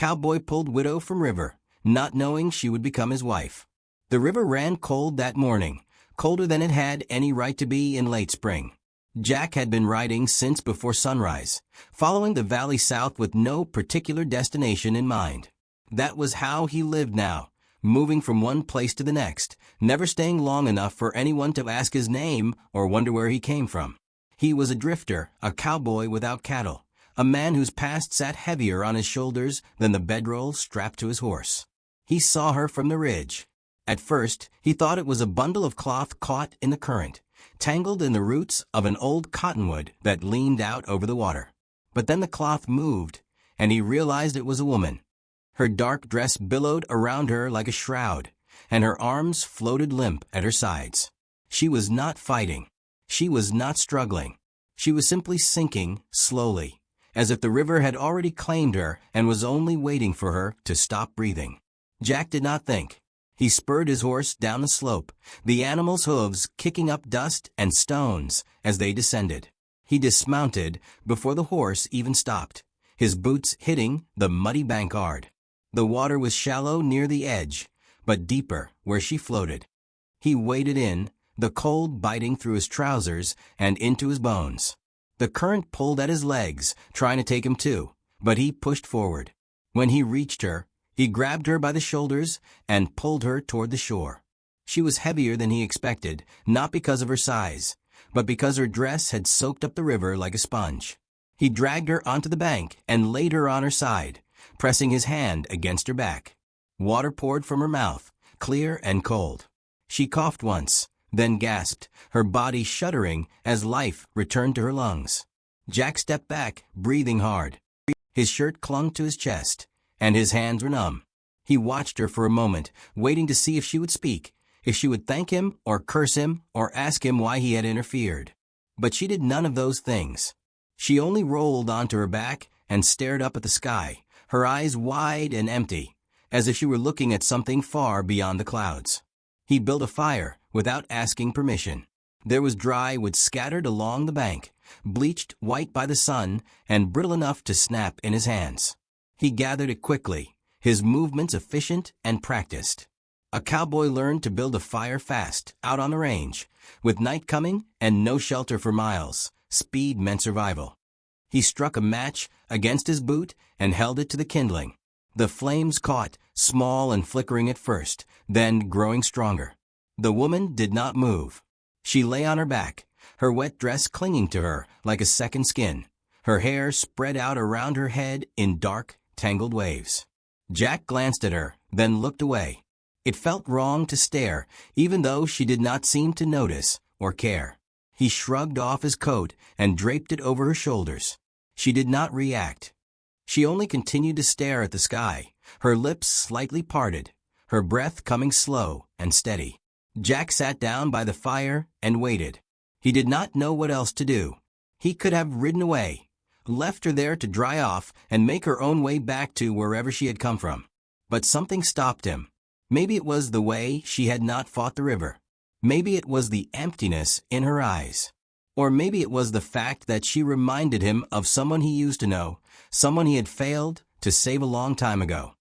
cowboy pulled widow from river, not knowing she would become his wife. The river ran cold that morning, colder than it had any right to be in late spring. Jack had been riding since before sunrise, following the valley south with no particular destination in mind. That was how he lived now, moving from one place to the next, never staying long enough for anyone to ask his name or wonder where he came from. He was a drifter, a cowboy without cattle, a man whose past sat heavier on his shoulders than the bedroll strapped to his horse. He saw her from the ridge. At first, he thought it was a bundle of cloth caught in the current, tangled in the roots of an old cottonwood that leaned out over the water. But then the cloth moved, and he realized it was a woman. Her dark dress billowed around her like a shroud, and her arms floated limp at her sides. She was not fighting. She was not struggling. She was simply sinking slowly, as if the river had already claimed her and was only waiting for her to stop breathing. Jack did not think. He spurred his horse down the slope, the animal's hooves kicking up dust and stones as they descended. He dismounted before the horse even stopped, his boots hitting the muddy bank hard. The water was shallow near the edge, but deeper where she floated. He waded in, the cold biting through his trousers and into his bones. The current pulled at his legs, trying to take him too, but he pushed forward. When he reached her, he grabbed her by the shoulders and pulled her toward the shore. She was heavier than he expected, not because of her size, but because her dress had soaked up the river like a sponge. He dragged her onto the bank and laid her on her side, pressing his hand against her back. Water poured from her mouth, clear and cold. She coughed once, then gasped, her body shuddering as life returned to her lungs. Jack stepped back, breathing hard. His shirt clung to his chest, and his hands were numb. He watched her for a moment, waiting to see if she would speak, if she would thank him or curse him or ask him why he had interfered. But she did none of those things. She only rolled onto her back and stared up at the sky, her eyes wide and empty, as if she were looking at something far beyond the clouds. He built a fire without asking permission. There was dry wood scattered along the bank, bleached white by the sun and brittle enough to snap in his hands. He gathered it quickly, his movements efficient and practiced. A cowboy learned to build a fire fast, out on the range. With night coming and no shelter for miles, speed meant survival. He struck a match against his boot and held it to the kindling. The flames caught, small and flickering at first, then growing stronger. The woman did not move. She lay on her back, her wet dress clinging to her like a second skin, her hair spread out around her head in dark, tangled waves. Jack glanced at her, then looked away. It felt wrong to stare, even though she did not seem to notice or care. He shrugged off his coat and draped it over her shoulders. She did not react. She only continued to stare at the sky, her lips slightly parted, her breath coming slow and steady. Jack sat down by the fire and waited. He did not know what else to do. He could have ridden away, left her there to dry off and make her own way back to wherever she had come from. But something stopped him. Maybe it was the way she had not fought the river. Maybe it was the emptiness in her eyes. Or maybe it was the fact that she reminded him of someone he used to know, someone he had failed to save a long time ago.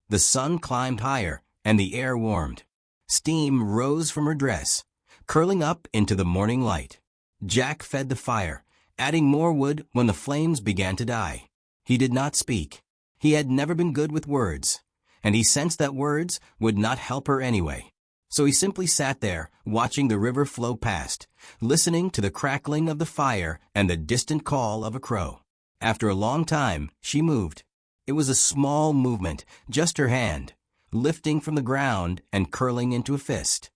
The sun climbed higher, and the air warmed. Steam rose from her dress, curling up into the morning light. Jack fed the fire, adding more wood when the flames began to die. He did not speak. He had never been good with words, and he sensed that words would not help her anyway. So he simply sat there, watching the river flow past, listening to the crackling of the fire and the distant call of a crow. After a long time, she moved. It was a small movement, just her hand, lifting from the ground and curling into a fist.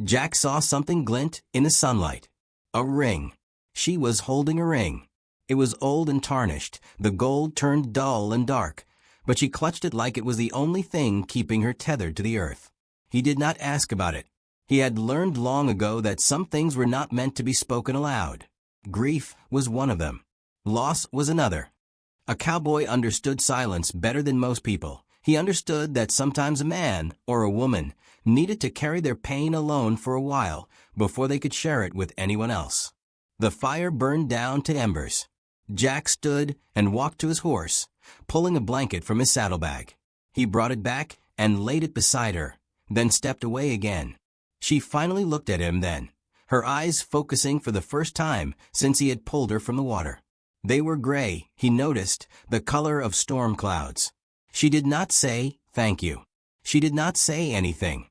Jack saw something glint in the sunlight. A ring. She was holding a ring. It was old and tarnished, the gold turned dull and dark, but she clutched it like it was the only thing keeping her tethered to the earth. He did not ask about it. He had learned long ago that some things were not meant to be spoken aloud. Grief was one of them. Loss was another. A cowboy understood silence better than most people. He understood that sometimes a man or a woman needed to carry their pain alone for a while before they could share it with anyone else. The fire burned down to embers. Jack stood and walked to his horse, pulling a blanket from his saddlebag. He brought it back and laid it beside her, then stepped away again. She finally looked at him then, her eyes focusing for the first time since he had pulled her from the water. They were gray, he noticed, the color of storm clouds. She did not say, "Thank you." She did not say anything.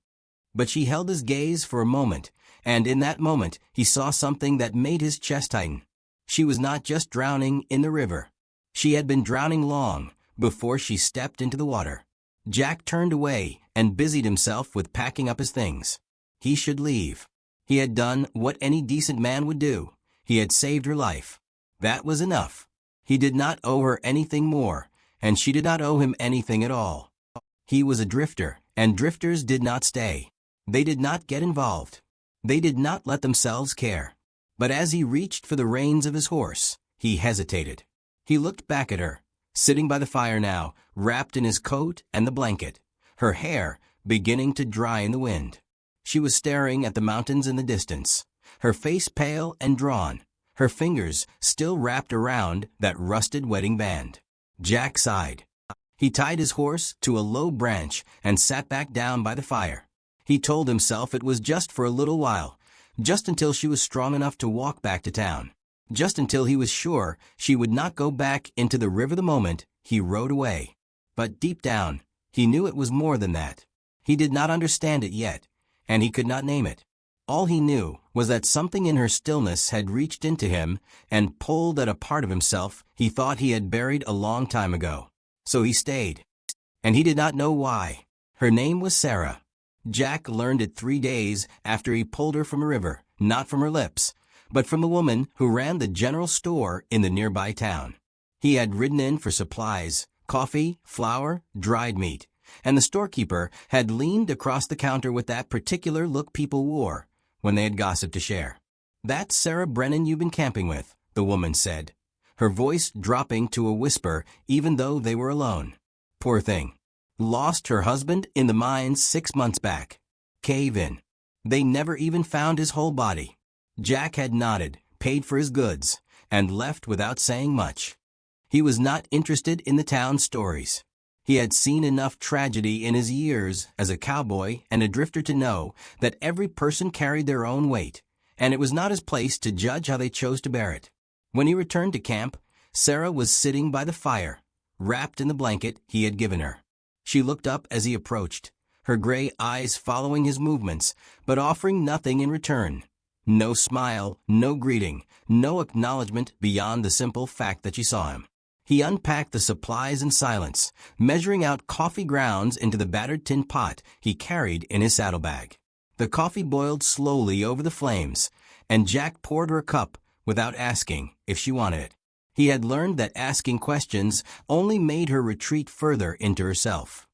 But she held his gaze for a moment, and in that moment he saw something that made his chest tighten. She was not just drowning in the river. She had been drowning long before she stepped into the water. Jack turned away and busied himself with packing up his things. He should leave. He had done what any decent man would do. He had saved her life. That was enough. He did not owe her anything more, and she did not owe him anything at all. He was a drifter, and drifters did not stay. They did not get involved. They did not let themselves care. But as he reached for the reins of his horse, he hesitated. He looked back at her, sitting by the fire now, wrapped in his coat and the blanket, her hair beginning to dry in the wind. She was staring at the mountains in the distance, her face pale and drawn, her fingers still wrapped around that rusted wedding band. Jack sighed. He tied his horse to a low branch and sat back down by the fire. He told himself it was just for a little while, just until she was strong enough to walk back to town, just until he was sure she would not go back into the river the moment he rode away. But deep down, he knew it was more than that. He did not understand it yet, and he could not name it. All he knew was that something in her stillness had reached into him and pulled at a part of himself he thought he had buried a long time ago. So he stayed. And he did not know why. Her name was Sarah. Jack learned it 3 days after he pulled her from a river, not from her lips, but from the woman who ran the general store in the nearby town. He had ridden in for supplies, coffee, flour, dried meat, and the storekeeper had leaned across the counter with that particular look people wore when they had gossip to share. "That's Sarah Brennan you've been camping with," the woman said, her voice dropping to a whisper even though they were alone. "Poor thing. Lost her husband in the mines 6 months back. Cave in. They never even found his whole body." Jack had nodded, paid for his goods, and left without saying much. He was not interested in the town stories. He had seen enough tragedy in his years as a cowboy and a drifter to know that every person carried their own weight, and it was not his place to judge how they chose to bear it. When he returned to camp, Sarah was sitting by the fire, wrapped in the blanket he had given her. She looked up as he approached, her gray eyes following his movements, but offering nothing in return. No smile, no greeting, no acknowledgement beyond the simple fact that she saw him. He unpacked the supplies in silence, measuring out coffee grounds into the battered tin pot he carried in his saddlebag. The coffee boiled slowly over the flames, and Jack poured her a cup without asking if she wanted it. He had learned that asking questions only made her retreat further into herself.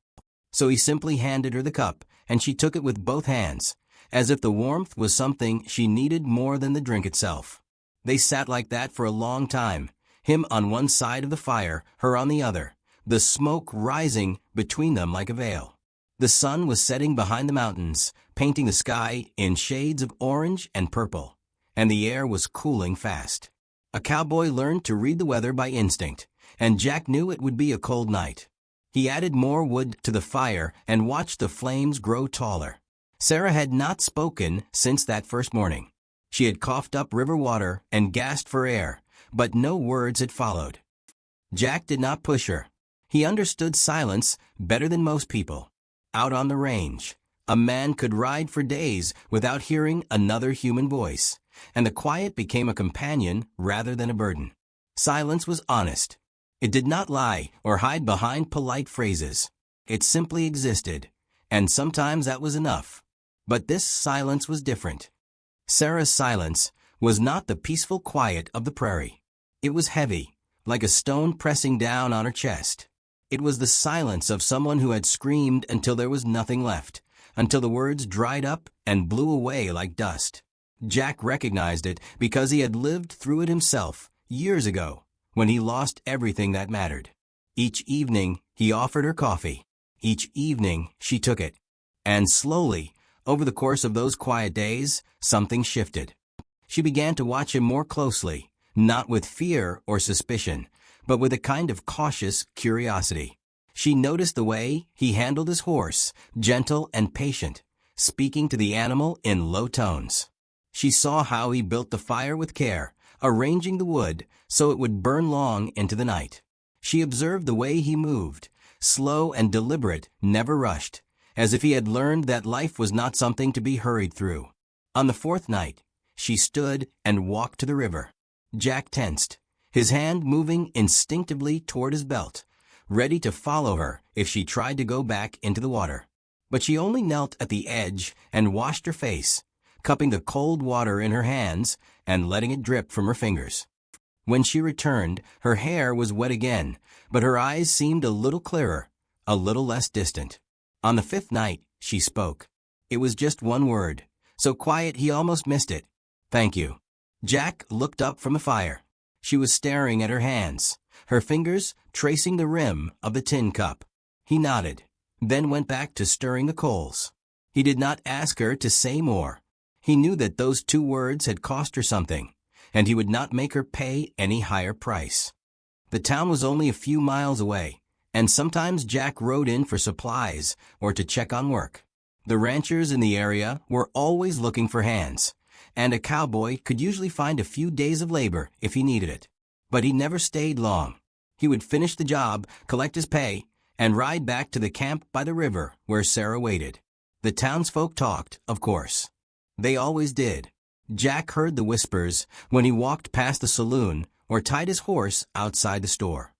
So he simply handed her the cup, and she took it with both hands, as if the warmth was something she needed more than the drink itself. They sat like that for a long time, him on one side of the fire, her on the other, the smoke rising between them like a veil. The sun was setting behind the mountains, painting the sky in shades of orange and purple, and the air was cooling fast. A cowboy learned to read the weather by instinct, and Jack knew it would be a cold night. He added more wood to the fire and watched the flames grow taller. Sarah had not spoken since that first morning. She had coughed up river water and gasped for air, but no words had followed. Jack did not push her. He understood silence better than most people. Out on the range, a man could ride for days without hearing another human voice, and the quiet became a companion rather than a burden. Silence was honest. It did not lie or hide behind polite phrases. It simply existed, and sometimes that was enough. But this silence was different. Sarah's silence was not the peaceful quiet of the prairie. It was heavy, like a stone pressing down on her chest. It was the silence of someone who had screamed until there was nothing left, until the words dried up and blew away like dust. Jack recognized it because he had lived through it himself years ago, when he lost everything that mattered. Each evening, he offered her coffee. Each evening, she took it. And slowly, over the course of those quiet days, something shifted. She began to watch him more closely, not with fear or suspicion, but with a kind of cautious curiosity. She noticed the way he handled his horse, gentle and patient, speaking to the animal in low tones. She saw how he built the fire with care, arranging the wood so it would burn long into the night. She observed the way he moved, slow and deliberate, never rushed, as if he had learned that life was not something to be hurried through. On the fourth night, she stood and walked to the river. Jack tensed, his hand moving instinctively toward his belt, ready to follow her if she tried to go back into the water. But she only knelt at the edge and washed her face, cupping the cold water in her hands and letting it drip from her fingers. When she returned, her hair was wet again, but her eyes seemed a little clearer, a little less distant. On the fifth night, she spoke. It was just one word, so quiet he almost missed it. "Thank you." Jack looked up from the fire. She was staring at her hands, her fingers tracing the rim of the tin cup. He nodded, then went back to stirring the coals. He did not ask her to say more. He knew that those 2 words had cost her something, and he would not make her pay any higher price. The town was only a few miles away, and sometimes Jack rode in for supplies or to check on work. The ranchers in the area were always looking for hands, and a cowboy could usually find a few days of labor if he needed it. But he never stayed long. He would finish the job, collect his pay, and ride back to the camp by the river where Sarah waited. The townsfolk talked, of course. They always did. Jack heard the whispers when he walked past the saloon or tied his horse outside the store.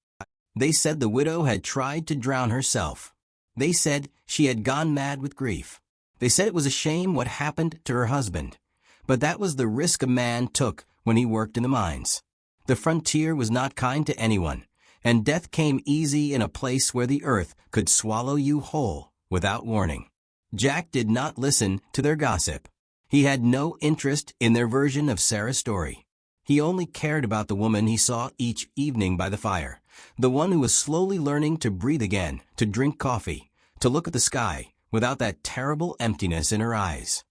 They said the widow had tried to drown herself. They said she had gone mad with grief. They said it was a shame what happened to her husband. But that was the risk a man took when he worked in the mines. The frontier was not kind to anyone, and death came easy in a place where the earth could swallow you whole without warning. Jack did not listen to their gossip. He had no interest in their version of Sarah's story. He only cared about the woman he saw each evening by the fire, the one who was slowly learning to breathe again, to drink coffee, to look at the sky without that terrible emptiness in her eyes.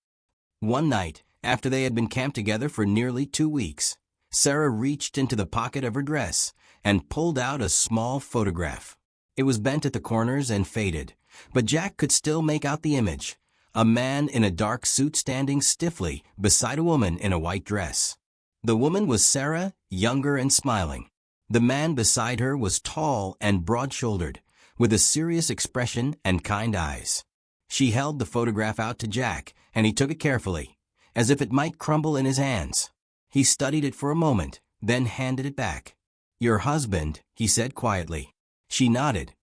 One night, after they had been camped together for nearly 2 weeks, Sarah reached into the pocket of her dress and pulled out a small photograph. It was bent at the corners and faded, but Jack could still make out the image. A man in a dark suit standing stiffly beside a woman in a white dress. The woman was Sarah, younger and smiling. The man beside her was tall and broad-shouldered, with a serious expression and kind eyes. She held the photograph out to Jack, and he took it carefully, as if it might crumble in his hands. He studied it for a moment, then handed it back. "Your husband," he said quietly. She nodded.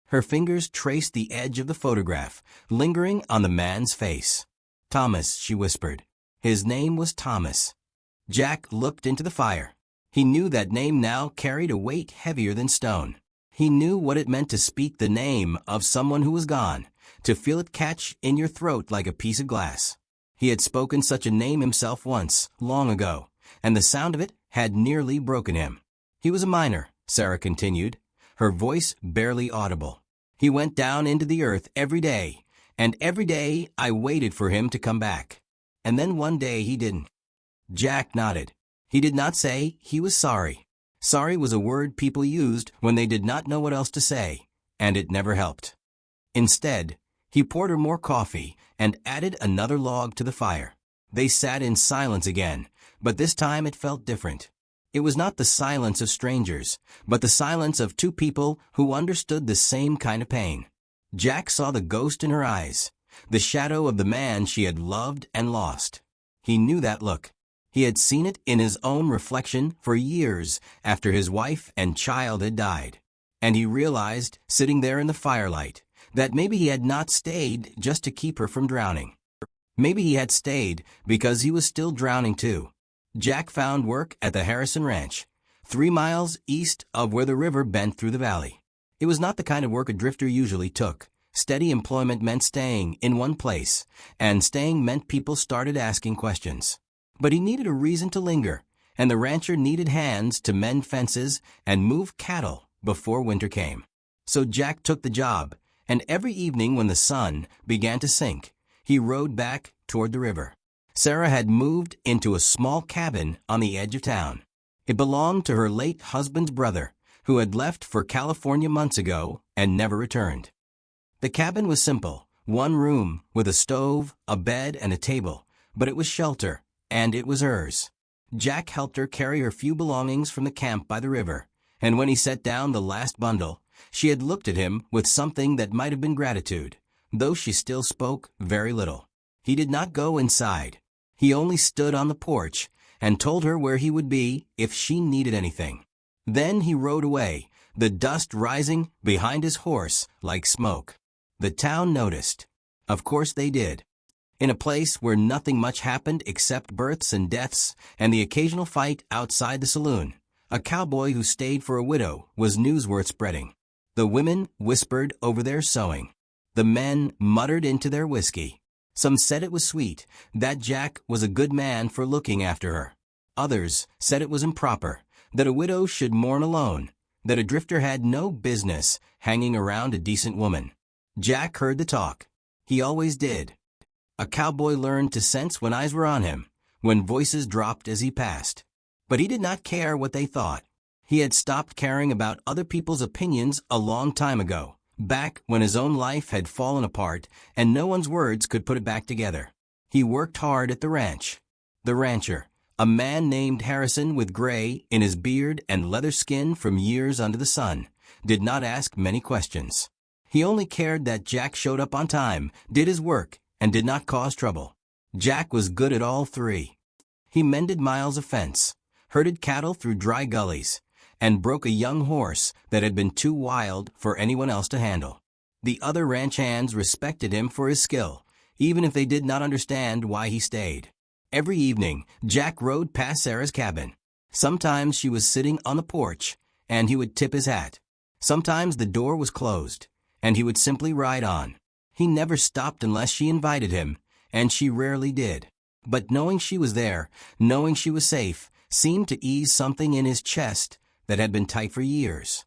Her fingers traced the edge of the photograph, lingering on the man's face. "Thomas," she whispered. His name was Thomas. Jack looked into the fire. He knew that name now carried a weight heavier than stone. He knew what it meant to speak the name of someone who was gone, to feel it catch in your throat like a piece of glass. He had spoken such a name himself once, long ago, and the sound of it had nearly broken him. "He was a miner," Sarah continued, her voice barely audible. "He went down into the earth every day, and every day I waited for him to come back. And then one day he didn't." Jack nodded. He did not say he was sorry. Sorry was a word people used when they did not know what else to say, and it never helped. Instead, he poured her more coffee and added another log to the fire. They sat in silence again, but this time it felt different. It was not the silence of strangers, but the silence of 2 people who understood the same kind of pain. Jack saw the ghost in her eyes, the shadow of the man she had loved and lost. He knew that look. He had seen it in his own reflection for years after his wife and child had died. And he realized, sitting there in the firelight, that maybe he had not stayed just to keep her from drowning. Maybe he had stayed because he was still drowning too. Jack found work at the Harrison Ranch, 3 miles east of where the river bent through the valley. It was not the kind of work a drifter usually took. Steady employment meant staying in one place, and staying meant people started asking questions. But he needed a reason to linger, and the rancher needed hands to mend fences and move cattle before winter came. So Jack took the job, and every evening when the sun began to sink, he rode back toward the river. Sarah had moved into a small cabin on the edge of town. It belonged to her late husband's brother, who had left for California months ago and never returned. The cabin was simple, one room with a stove, a bed, and a table, but it was shelter, and it was hers. Jack helped her carry her few belongings from the camp by the river, and when he set down the last bundle, she had looked at him with something that might have been gratitude, though she still spoke very little. He did not go inside. He only stood on the porch and told her where he would be if she needed anything. Then he rode away, the dust rising behind his horse like smoke. The town noticed. Of course they did. In a place where nothing much happened except births and deaths and the occasional fight outside the saloon, a cowboy who stayed for a widow was news worth spreading. The women whispered over their sewing. The men muttered into their whiskey. Some said it was sweet, that Jack was a good man for looking after her. Others said it was improper, that a widow should mourn alone, that a drifter had no business hanging around a decent woman. Jack heard the talk. He always did. A cowboy learned to sense when eyes were on him, when voices dropped as he passed. But he did not care what they thought. He had stopped caring about other people's opinions a long time ago, back when his own life had fallen apart and no one's words could put it back together. He worked hard at the ranch. The rancher, a man named Harrison with gray in his beard and leather skin from years under the sun, did not ask many questions. He only cared that Jack showed up on time, did his work, and did not cause trouble. Jack was good at all three. He mended miles of fence, herded cattle through dry gullies, and broke a young horse that had been too wild for anyone else to handle. The other ranch hands respected him for his skill, even if they did not understand why he stayed. Every evening, Jack rode past Sarah's cabin. Sometimes she was sitting on the porch, and he would tip his hat. Sometimes the door was closed, and he would simply ride on. He never stopped unless she invited him, and she rarely did. But knowing she was there, knowing she was safe, seemed to ease something in his chest that had been tight for years.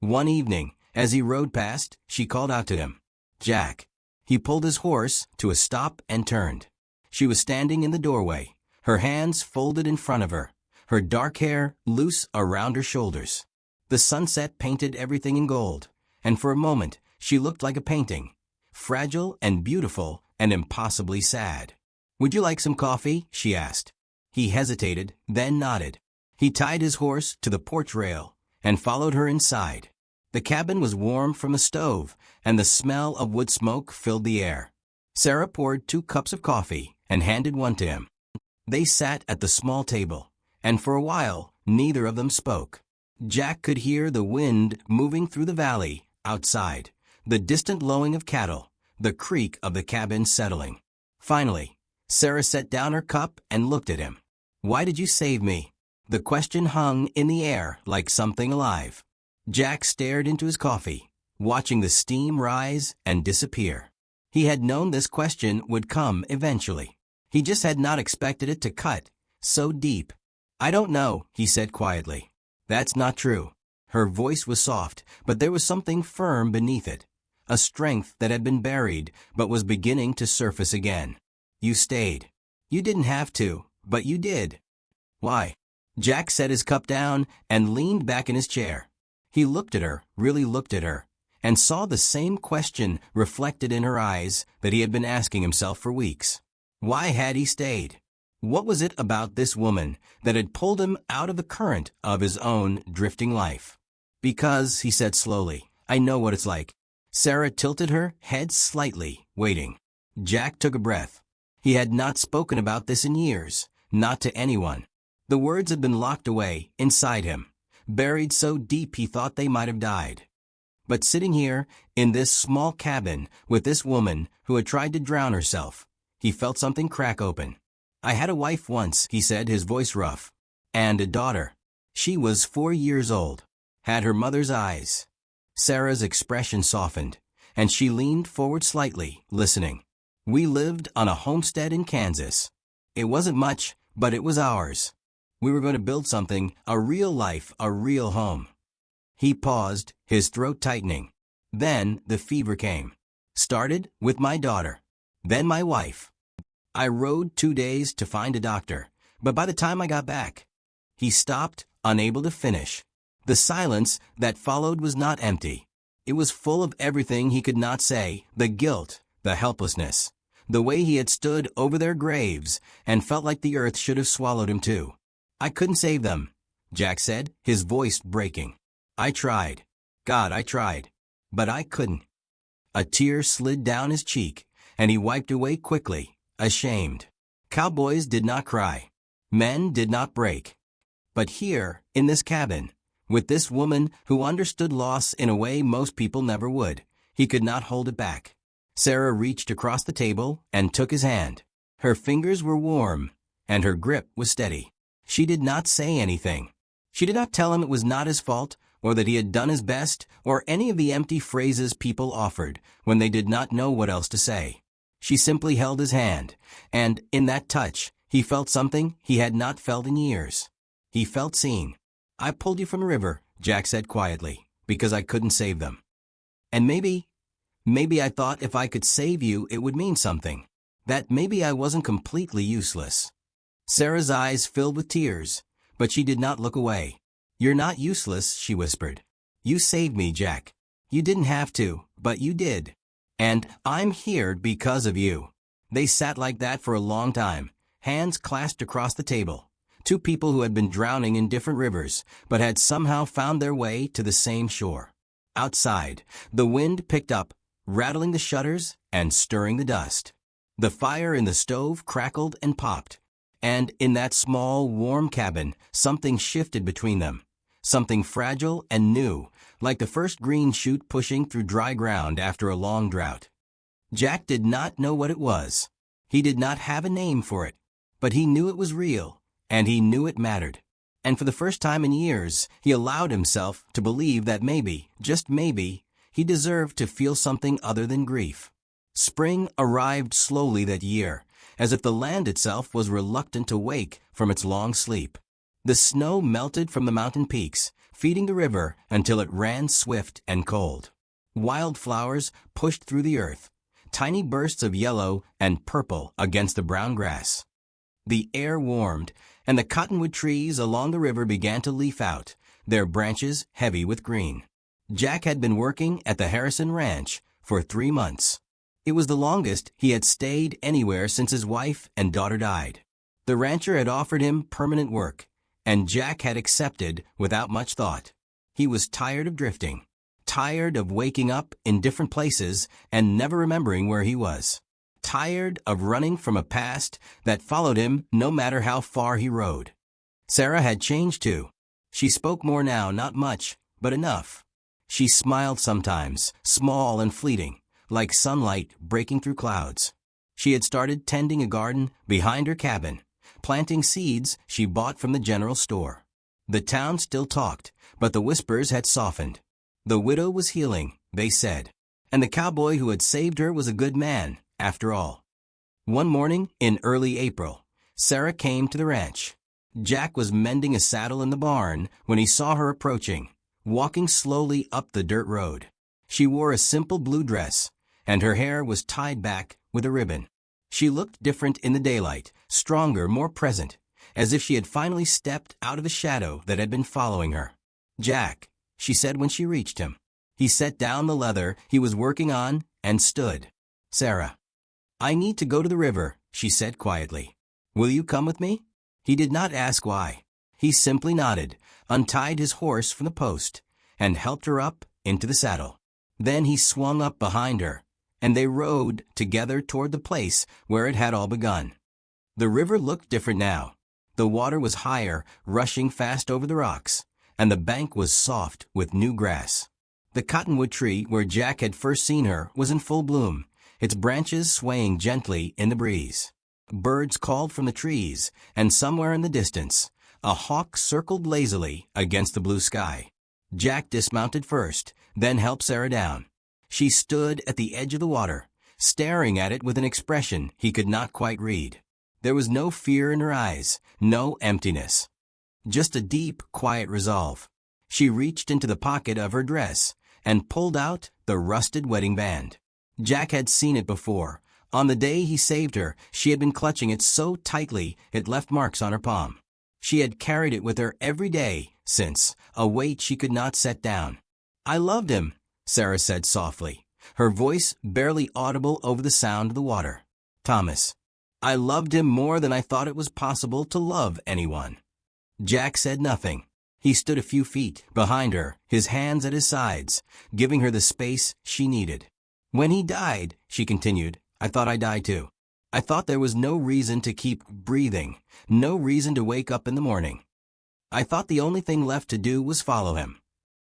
One evening, as he rode past, she called out to him, "Jack." He pulled his horse to a stop and turned. She was standing in the doorway, her hands folded in front of her, her dark hair loose around her shoulders. The sunset painted everything in gold, and for a moment she looked like a painting, fragile and beautiful and impossibly sad. "Would you like some coffee?" she asked. He hesitated, then nodded. He tied his horse to the porch rail and followed her inside. The cabin was warm from a stove, and the smell of wood smoke filled the air. Sarah poured 2 cups of coffee and handed one to him. They sat at the small table, and for a while neither of them spoke. Jack could hear the wind moving through the valley outside, the distant lowing of cattle, the creak of the cabin settling. Finally, Sarah set down her cup and looked at him. "Why did you save me?" The question hung in the air like something alive. Jack stared into his coffee, watching the steam rise and disappear. He had known this question would come eventually. He just had not expected it to cut so deep. "I don't know," he said quietly. "That's not true." Her voice was soft, but there was something firm beneath it, a strength that had been buried but was beginning to surface again. "You stayed. You didn't have to, but you did." "Why?" Jack set his cup down and leaned back in his chair. He looked at her, really looked at her, and saw the same question reflected in her eyes that he had been asking himself for weeks. Why had he stayed? What was it about this woman that had pulled him out of the current of his own drifting life? "Because," he said slowly, "I know what it's like." Sarah tilted her head slightly, waiting. Jack took a breath. He had not spoken about this in years, not to anyone. The words had been locked away inside him, buried so deep he thought they might have died. But sitting here, in this small cabin, with this woman who had tried to drown herself, he felt something crack open. "I had a wife once," he said, his voice rough, "and a daughter. She was 4 years old, had her mother's eyes." Sarah's expression softened, and she leaned forward slightly, listening. "We lived on a homestead in Kansas. It wasn't much, but it was ours. We were going to build something, a real life, a real home." He paused, his throat tightening. "Then the fever came. Started with my daughter. Then my wife. I rode 2 days to find a doctor, but by the time I got back, He stopped, unable to finish. The silence that followed was not empty. It was full of everything he could not say, the guilt, the helplessness, the way he had stood over their graves and felt like the earth should have swallowed him too. "I couldn't save them," Jack said, his voice breaking. "I tried. God, I tried. But I couldn't." A tear slid down his cheek, and he wiped away quickly, ashamed. Cowboys did not cry. Men did not break. But here, in this cabin, with this woman who understood loss in a way most people never would, he could not hold it back. Sarah reached across the table and took his hand. Her fingers were warm, and her grip was steady. She did not say anything. She did not tell him it was not his fault, or that he had done his best, or any of the empty phrases people offered when they did not know what else to say. She simply held his hand, and, in that touch, he felt something he had not felt in years. He felt seen. "I pulled you from the river," Jack said quietly, "because I couldn't save them. And maybe I thought if I could save you it would mean something. That maybe I wasn't completely useless." Sarah's eyes filled with tears, but she did not look away. "You're not useless," she whispered. "You saved me, Jack. You didn't have to, but you did. And I'm here because of you." They sat like that for a long time, hands clasped across the table. Two people who had been drowning in different rivers, but had somehow found their way to the same shore. Outside, the wind picked up, rattling the shutters and stirring the dust. The fire in the stove crackled and popped. And in that small, warm cabin, something shifted between them. Something fragile and new, like the first green shoot pushing through dry ground after a long drought. Jack did not know what it was. He did not have a name for it, but he knew it was real. And he knew it mattered. And for the first time in years, he allowed himself to believe that maybe, just maybe, he deserved to feel something other than grief. Spring arrived slowly that year, as if the land itself was reluctant to wake from its long sleep. The snow melted from the mountain peaks, feeding the river until it ran swift and cold. Wildflowers pushed through the earth, tiny bursts of yellow and purple against the brown grass. The air warmed, and the cottonwood trees along the river began to leaf out, their branches heavy with green. Jack had been working at the Harrison Ranch for 3 months. It was the longest he had stayed anywhere since his wife and daughter died. The rancher had offered him permanent work, and Jack had accepted without much thought. He was tired of drifting, tired of waking up in different places and never remembering where he was. Tired of running from a past that followed him no matter how far he rode. Sarah had changed too. She spoke more now, not much, but enough. She smiled sometimes, small and fleeting, like sunlight breaking through clouds. She had started tending a garden behind her cabin, planting seeds she bought from the general store. The town still talked, but the whispers had softened. The widow was healing, they said, and the cowboy who had saved her was a good man. After all. One morning in early April, Sarah came to the ranch. Jack was mending a saddle in the barn when he saw her approaching, walking slowly up the dirt road. She wore a simple blue dress, and her hair was tied back with a ribbon. She looked different in the daylight, stronger, more present, as if she had finally stepped out of the shadow that had been following her. "Jack," she said when she reached him. He set down the leather he was working on and stood. "Sarah." "I need to go to the river," she said quietly. "Will you come with me?" He did not ask why. He simply nodded, untied his horse from the post, and helped her up into the saddle. Then he swung up behind her, and they rode together toward the place where it had all begun. The river looked different now. The water was higher, rushing fast over the rocks, and the bank was soft with new grass. The cottonwood tree where Jack had first seen her was in full bloom, its branches swaying gently in the breeze. Birds called from the trees, and somewhere in the distance, a hawk circled lazily against the blue sky. Jack dismounted first, then helped Sarah down. She stood at the edge of the water, staring at it with an expression he could not quite read. There was no fear in her eyes, no emptiness. Just a deep, quiet resolve. She reached into the pocket of her dress and pulled out the rusted wedding band. Jack had seen it before. On the day he saved her, she had been clutching it so tightly it left marks on her palm. She had carried it with her every day since, a weight she could not set down. "I loved him," Sarah said softly, her voice barely audible over the sound of the water. "Thomas. I loved him more than I thought it was possible to love anyone." Jack said nothing. He stood a few feet behind her, his hands at his sides, giving her the space she needed. "When he died," she continued, "I thought I died too. I thought there was no reason to keep breathing, no reason to wake up in the morning. I thought the only thing left to do was follow him."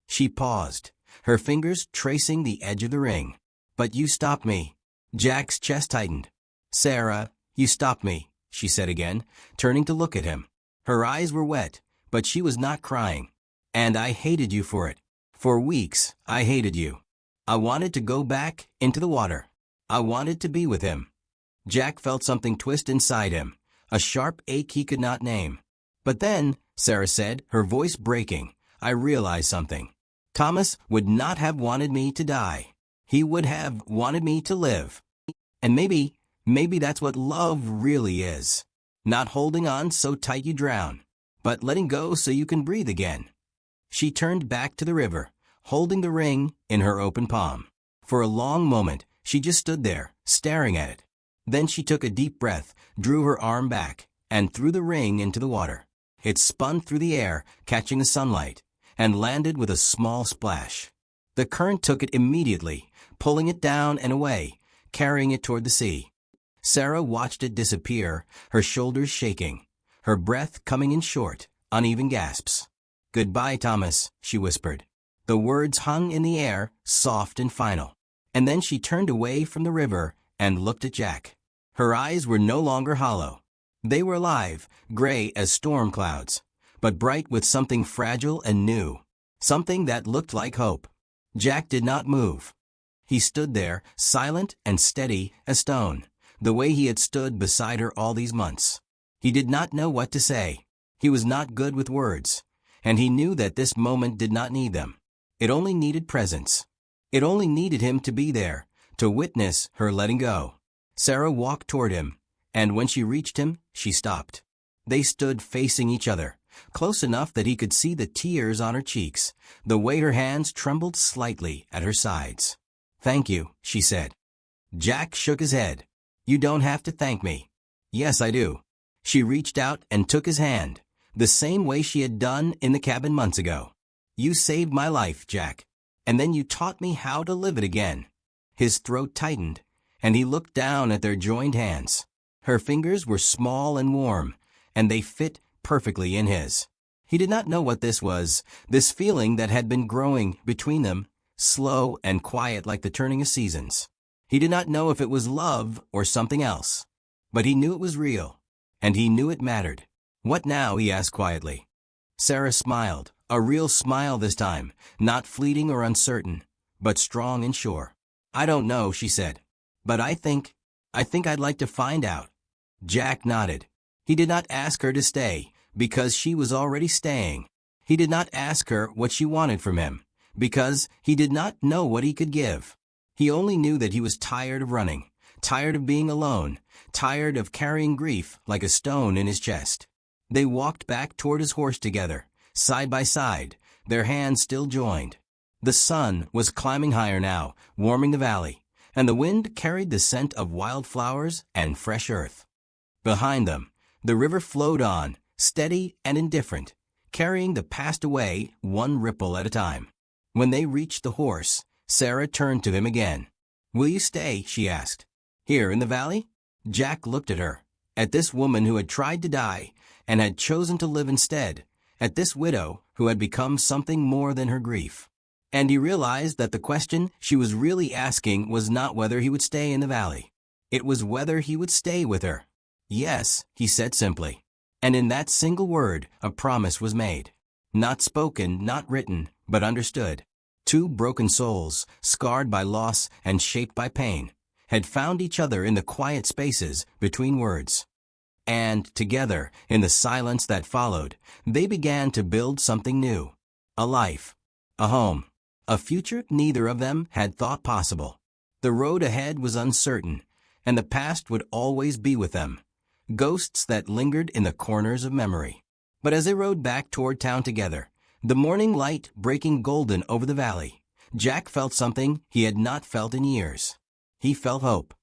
She paused, her fingers tracing the edge of the ring. "But you stopped me." Jack's chest tightened. "Sarah, you stopped me," she said again, turning to look at him. Her eyes were wet, but she was not crying. "And I hated you for it. For weeks, I hated you. I wanted to go back into the water. I wanted to be with him." Jack felt something twist inside him, a sharp ache he could not name. "But then," Sarah said, her voice breaking, "I realized something. Thomas would not have wanted me to die. He would have wanted me to live. And maybe that's what love really is. Not holding on so tight you drown, but letting go so you can breathe again." She turned back to the river, holding the ring in her open palm. For a long moment, she just stood there, staring at it. Then she took a deep breath, drew her arm back, and threw the ring into the water. It spun through the air, catching the sunlight, and landed with a small splash. The current took it immediately, pulling it down and away, carrying it toward the sea. Sarah watched it disappear, her shoulders shaking, her breath coming in short, uneven gasps. "Goodbye, Thomas," she whispered. The words hung in the air, soft and final. And then she turned away from the river and looked at Jack. Her eyes were no longer hollow. They were alive, gray as storm clouds, but bright with something fragile and new, something that looked like hope. Jack did not move. He stood there, silent and steady as stone, the way he had stood beside her all these months. He did not know what to say. He was not good with words, and he knew that this moment did not need them. It only needed presence. It only needed him to be there, to witness her letting go. Sarah walked toward him, and when she reached him, she stopped. They stood facing each other, close enough that he could see the tears on her cheeks, the way her hands trembled slightly at her sides. "Thank you," she said. Jack shook his head. "You don't have to thank me." "Yes, I do." She reached out and took his hand, the same way she had done in the cabin months ago. "You saved my life, Jack, and then you taught me how to live it again." His throat tightened, and he looked down at their joined hands. Her fingers were small and warm, and they fit perfectly in his. He did not know what this was, this feeling that had been growing between them, slow and quiet like the turning of seasons. He did not know if it was love or something else, but he knew it was real, and he knew it mattered. "What now?" he asked quietly. Sarah smiled, a real smile this time, not fleeting or uncertain, but strong and sure. "I don't know," she said, "but I think I'd like to find out." Jack nodded. He did not ask her to stay, because she was already staying. He did not ask her what she wanted from him, because he did not know what he could give. He only knew that he was tired of running, tired of being alone, tired of carrying grief like a stone in his chest. They walked back toward his horse together, side by side, their hands still joined. The sun was climbing higher now, warming the valley, and the wind carried the scent of wildflowers and fresh earth. Behind them, the river flowed on, steady and indifferent, carrying the past away one ripple at a time. When they reached the horse, Sarah turned to him again. "Will you stay?" she asked. "Here in the valley?" Jack looked at her, at this woman who had tried to die and had chosen to live instead, at this widow who had become something more than her grief. And he realized that the question she was really asking was not whether he would stay in the valley. It was whether he would stay with her. "Yes," he said simply. And in that single word, a promise was made. Not spoken, not written, but understood. Two broken souls, scarred by loss and shaped by pain, had found each other in the quiet spaces between words. And together, in the silence that followed, they began to build something new. A life. A home. A future neither of them had thought possible. The road ahead was uncertain, and the past would always be with them. Ghosts that lingered in the corners of memory. But as they rode back toward town together, the morning light breaking golden over the valley, Jack felt something he had not felt in years. He felt hope.